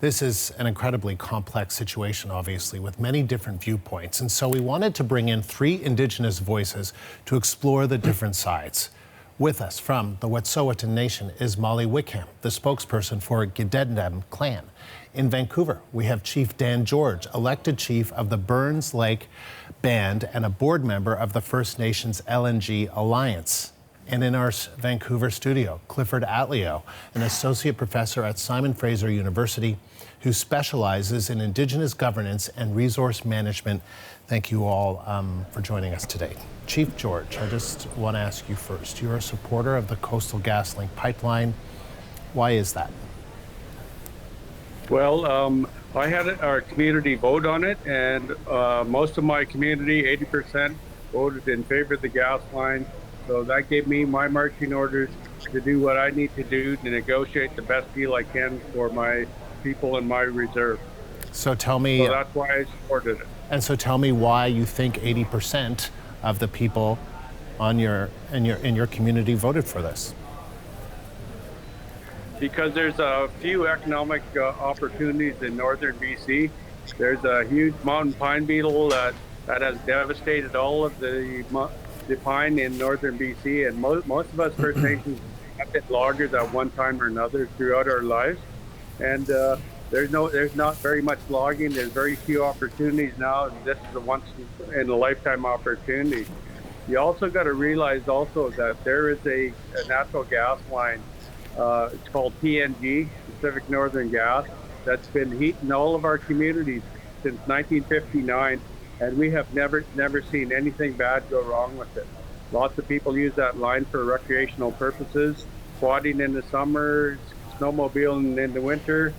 This is an incredibly complex situation, obviously, with many different viewpoints. And so we wanted to bring in 3 Indigenous voices to explore the different sides. With us from the Wet'suwet'en Nation is Molly Wickham, the spokesperson for Gidendam Clan. In Vancouver, we have Chief Dan George, elected chief of the Burns Lake Band and a board member of the First Nations LNG Alliance. And in our Vancouver studio, Clifford Atleo, an associate professor at Simon Fraser University who specializes in Indigenous governance and resource management. Thank you all for joining us today. Chief George, I just want to ask you first. You're a supporter of the Coastal GasLink pipeline. Why is that? Well, I had our community vote on it, and most of my community, 80%, voted in favor of the gas line. So that gave me my marching orders to do what I need to do to negotiate the best deal I can for my people in my reserve. So tell me. So that's why I supported it. And so tell me why you think 80% of the people in your community voted for this. Because there's a few economic opportunities in northern BC. There's a huge mountain pine beetle that has devastated all of the pine in northern BC, and most of us First Nations have been loggers at one time or another throughout our lives. And there's not very much logging. There's very few opportunities now, and this is a once in a lifetime opportunity. You also got to realize also that there is a natural gas line. It's called PNG, Pacific Northern Gas, that's been heating all of our communities since 1959. And we have never seen anything bad go wrong with it. Lots of people use that line for recreational purposes, quadding in the summer, snowmobiling in the winter.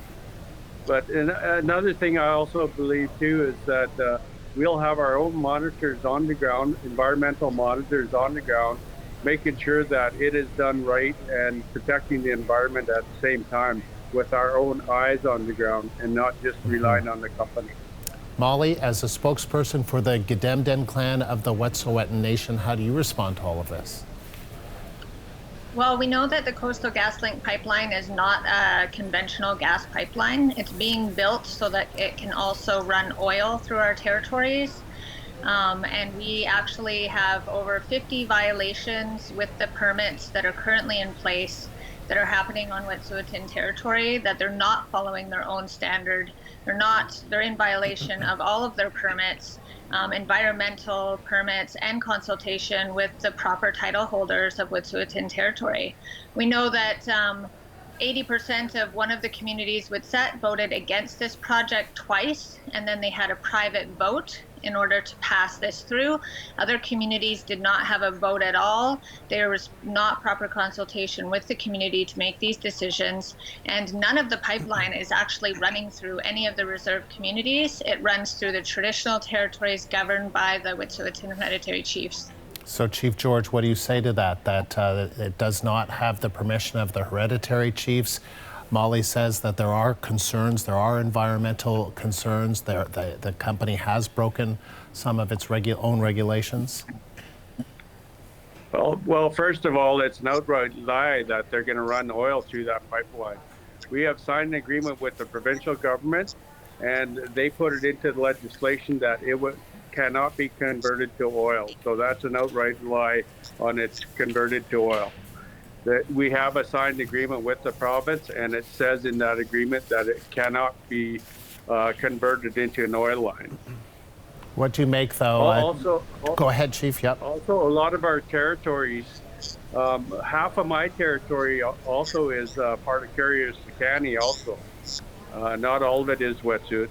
But another thing I also believe too is that we'll have our own monitors on the ground, environmental monitors on the ground, making sure that it is done right and protecting the environment at the same time with our own eyes on the ground and not just relying on the company. Molly, as a spokesperson for the Gidendam Clan of the Wet'suwet'en Nation, how do you respond to all of this? Well, we know that the Coastal GasLink pipeline is not a conventional gas pipeline. It's being built so that it can also run oil through our territories. And we actually have over 50 violations with the permits that are currently in place that are happening on Wet'suwet'en territory, that they're not following their own standard. They're in violation of all of their permits, environmental permits and consultation with the proper title holders of Wet'suwet'en territory. We know that 80% of one of the communities Wet'suwet'en voted against this project twice, and then they had a private vote in order to pass this through. Other communities did not have a vote at all. There was not proper consultation with the community to make these decisions, and none of the pipeline is actually running through any of the reserve communities. It runs through the traditional territories governed by the Wet'suwet'en hereditary chiefs. So, Chief George, what do you say to that it does not have the permission of the hereditary chiefs? Molly says that there are concerns, there are environmental concerns. The company has broken some of its own regulations. Well, first of all, it's an outright lie that they're going to run oil through that pipeline. We have signed an agreement with the provincial government, and they put it into the legislation that it cannot be converted to oil. So that's an outright lie on it's converted to oil. That we have a signed agreement with the province, and it says in that agreement that it cannot be converted into an oil line. What do you make, though? Go ahead, Chief. Yep. Also, a lot of our territories, half of my territory also is part of Coastal also. Not all of it is Wet'suwet'en.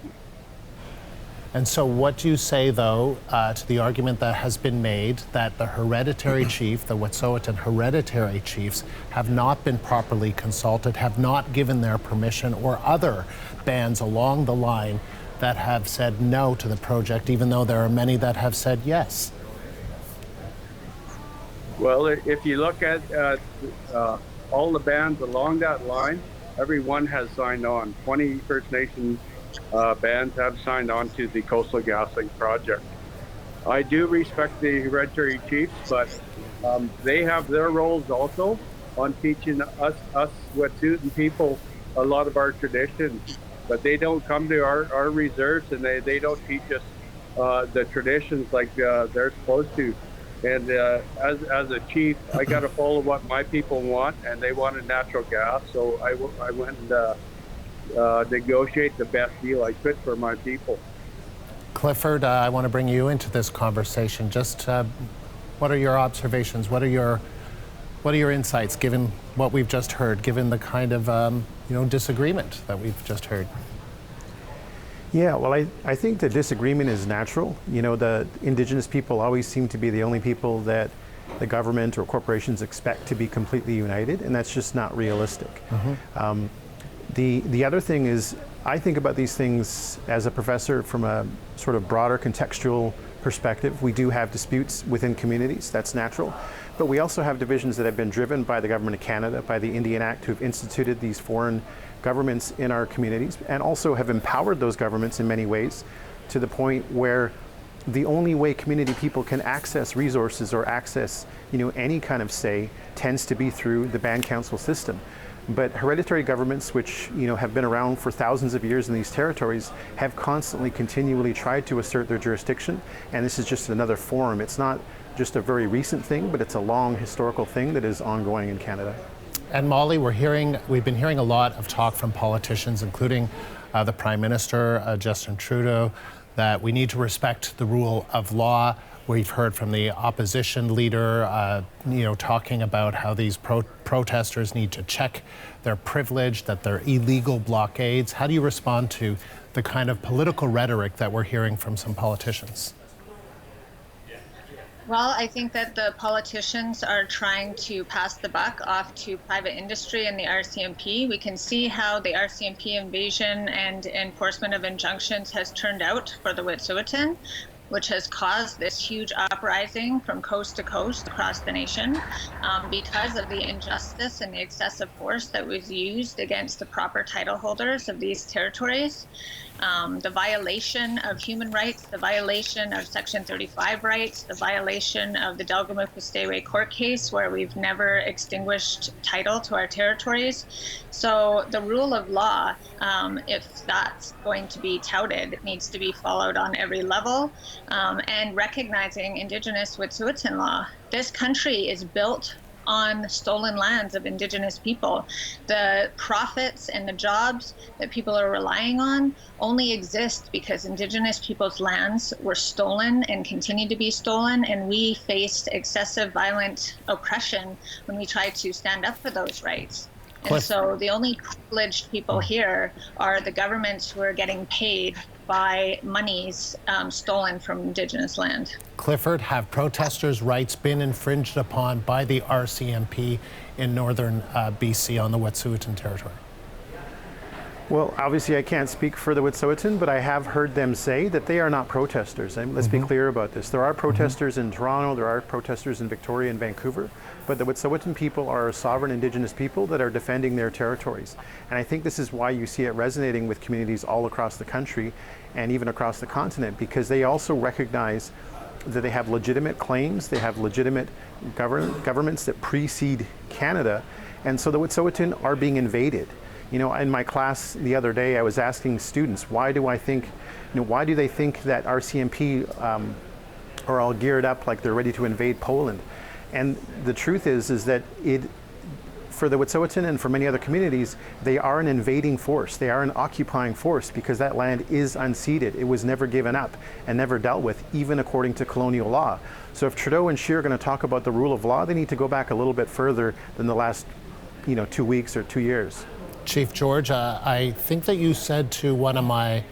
And so what do you say, though, to the argument that has been made that the hereditary chief, the Wet'suwet'en hereditary chiefs, have not been properly consulted, have not given their permission, or other bands along the line that have said no to the project, even though there are many that have said yes? Well, if you look at all the bands along that line, everyone has signed on. 20 First Nations bands have signed on to the Coastal GasLink project. I do respect the hereditary chiefs, but they have their roles also on teaching us Wet'suwet'en people a lot of our traditions. but they don't come to our reserves, and they don't teach us the traditions like they're supposed to. And as a chief, I got to follow what my people want, and they wanted natural gas, so I went and negotiate the best deal I could for my people. Clifford, I want to bring you into this conversation. Just what are your observations? What are your insights, given what we've just heard, given the kind of disagreement that we've just heard? Yeah, well, I think the disagreement is natural. The Indigenous people always seem to be the only people that the government or corporations expect to be completely united, and that's just not realistic. Mm-hmm. The other thing is, I think about these things as a professor from a sort of broader contextual perspective. We do have disputes within communities, that's natural, but we also have divisions that have been driven by the Government of Canada, by the Indian Act, who've instituted these foreign governments in our communities, and also have empowered those governments in many ways to the point where the only way community people can access resources or access any kind of say tends to be through the band council system. But hereditary governments, which have been around for thousands of years in these territories, have constantly, continually tried to assert their jurisdiction, and this is just another form. It's not just a very recent thing, but it's a long historical thing that is ongoing in Canada. And Molly, we've been hearing a lot of talk from politicians, including the Prime Minister, Justin Trudeau, that we need to respect the rule of law. We've heard from the opposition leader, talking about how these protesters need to check their privilege, that they're illegal blockades. How do you respond to the kind of political rhetoric that we're hearing from some politicians? Well, I think that the politicians are trying to pass the buck off to private industry and the RCMP. We can see how the RCMP invasion and enforcement of injunctions has turned out for the Wet'suwet'en, which has caused this huge uprising from coast to coast across the nation because of the injustice and the excessive force that was used against the proper title holders of these territories. The violation of human rights, the violation of Section 35 rights, the violation of the Delgamuukw court case, where we've never extinguished title to our territories. So the rule of law, if that's going to be touted, it needs to be followed on every level, and recognizing Indigenous Wet'suwet'en law. This country is built on stolen lands of Indigenous people. The profits and the jobs that people are relying on only exist because Indigenous people's lands were stolen and continue to be stolen, and we faced excessive violent oppression when we tried to stand up for those rights. And so the only privileged people here are the governments who are getting paid by monies stolen from Indigenous land. Clifford, have protesters' rights been infringed upon by the RCMP in northern BC on the Wet'suwet'en territory? Well, obviously I can't speak for the Wet'suwet'en, but I have heard them say that they are not protesters. And let's be clear about this. There are protesters in Toronto, there are protesters in Victoria and Vancouver, but the Wet'suwet'en people are sovereign Indigenous people that are defending their territories. And I think this is why you see it resonating with communities all across the country and even across the continent, because they also recognize that they have legitimate claims, they have legitimate governments that precede Canada, and so the Wet'suwet'en are being invaded. In my class the other day, I was asking students, why do they think that RCMP are all geared up like they're ready to invade Poland? And the truth is that for the Wet'suwet'en and for many other communities, they are an invading force. They are an occupying force because that land is unceded. It was never given up and never dealt with, even according to colonial law. So if Trudeau and Scheer are going to talk about the rule of law, they need to go back a little bit further than the last 2 weeks or 2 years. Chief George, I think that you said to one of my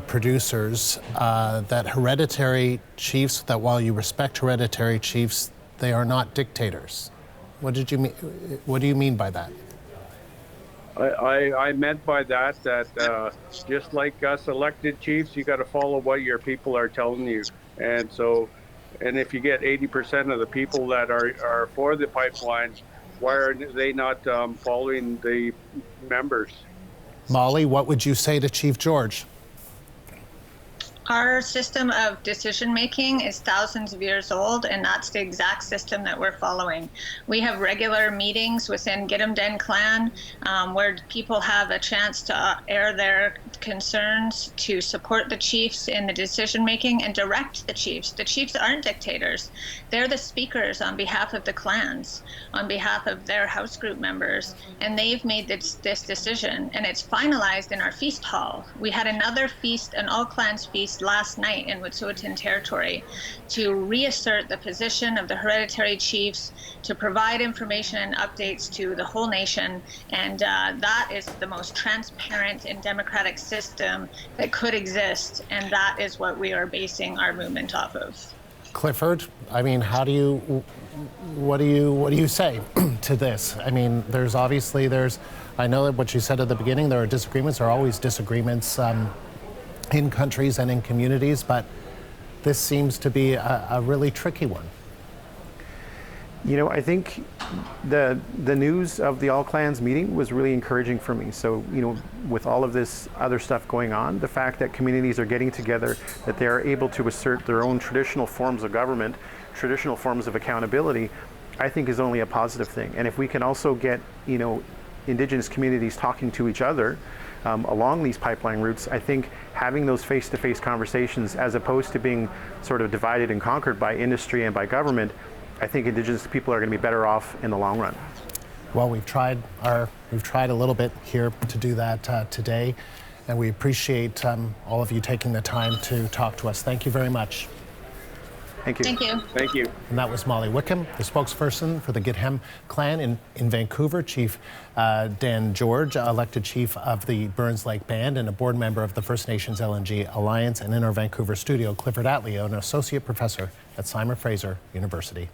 producers that hereditary chiefs, that while you respect hereditary chiefs, they are not dictators. What did you mean? What do you mean by that? I meant by that just like us elected chiefs, you got to follow what your people are telling you. And if you get 80% of the people that are for the pipeline, why are they not following the members? Molly, what would you say to Chief George? Our system of decision making is thousands of years old, and that's the exact system that we're following. We have regular meetings within Gidimt'en clan where people have a chance to air their concerns, to support the chiefs in the decision making and direct the chiefs. The chiefs aren't dictators. They're the speakers on behalf of the clans, on behalf of their house group members, and they've made this decision, and it's finalized in our feast hall. We had another feast, an all clans feast, last night in Wet'suwet'en territory to reassert the position of the hereditary chiefs, to provide information and updates to the whole nation, and that is the most transparent and democratic system that could exist, and that is what we are basing our movement off of. Clifford, I mean, what do you say to this? I mean, I know that what you said at the beginning, there are disagreements, there are always disagreements in countries and in communities, but this seems to be a really tricky one. You know, I think the news of the All Clans meeting was really encouraging for me. So, you know, with all of this other stuff going on, the fact that communities are getting together, that they are able to assert their own traditional forms of government, traditional forms of accountability, I think is only a positive thing. And if we can also get, you know, Indigenous communities talking to each other along these pipeline routes, I think having those face-to-face conversations, as opposed to being sort of divided and conquered by industry and by government, I think Indigenous people are going to be better off in the long run. Well, we've tried a little bit here to do that today, and we appreciate all of you taking the time to talk to us. Thank you very much. Thank you. Thank you. Thank you. And that was Molly Wickham, the spokesperson for the Gidimt'en clan in Vancouver, Chief Dan George, elected chief of the Burns Lake Band and a board member of the First Nations LNG Alliance, and in our Vancouver studio, Clifford Atleo, an associate professor at Simon Fraser University.